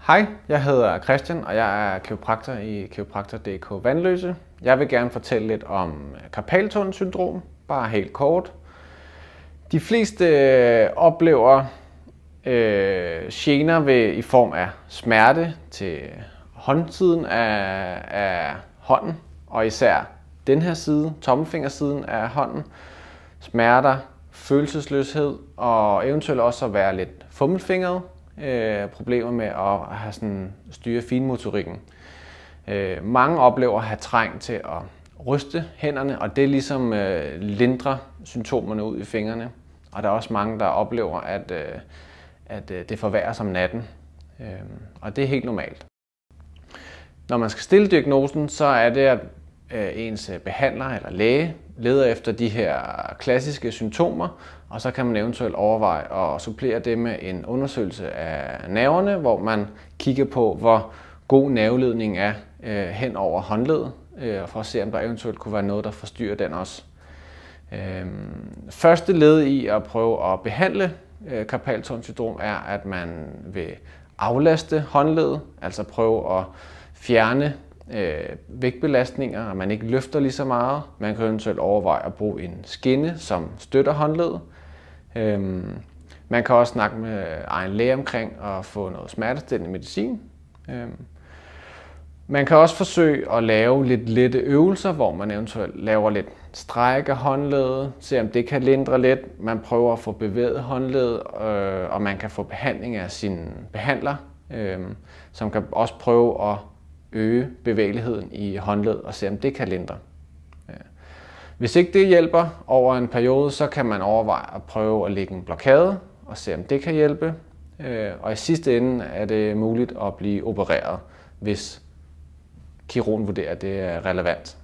Hej, jeg hedder Christian, og jeg er kiropraktor i Kiropraktor.dk Vanløse. Jeg vil gerne fortælle lidt om karpaltunnelsyndrom, bare helt kort. De fleste oplever gener i form af smerte til håndsiden af hånden, og især den her side, tommelfingersiden af hånden. Smerter, følelsesløshed og eventuelt også at være lidt fummelfingret. Problemer med at have styre finmotorikken. Mange oplever at have trang til at ryste hænderne, og det ligesom lindrer symptomerne ud i fingrene. Og der er også mange, der oplever, at det forværres om natten. Og det er helt normalt. Når man skal stille diagnosen, så er det, at ens behandler eller læge leder efter de her klassiske symptomer, og så kan man eventuelt overveje at supplere det med en undersøgelse af nerverne, hvor man kigger på, hvor god nerveledning er hen over håndledet, for at se, om der eventuelt kunne være noget, der forstyrrer den også. Første led i at prøve at behandle karpaltunnelsyndrom er, at man vil aflaste håndledet, altså prøve at fjerne vægtbelastninger, og man ikke løfter lige så meget. Man kan eventuelt overveje at bruge en skinne, som støtter håndledet. Man kan også snakke med egen læge omkring at få noget smertestillende medicin. Man kan også forsøge at lave lidt lette øvelser, hvor man eventuelt laver lidt stræk af håndledet, se om det kan lindre lidt. Man prøver at få bevæget håndledet, og man kan få behandling af sin behandler, som kan også prøve at øge bevægeligheden i håndledet og se, om det kan lindre. Hvis ikke det hjælper over en periode, så kan man overveje at prøve at lægge en blokade og se, om det kan hjælpe. Og i sidste ende er det muligt at blive opereret, hvis kirurgen vurderer, at det er relevant.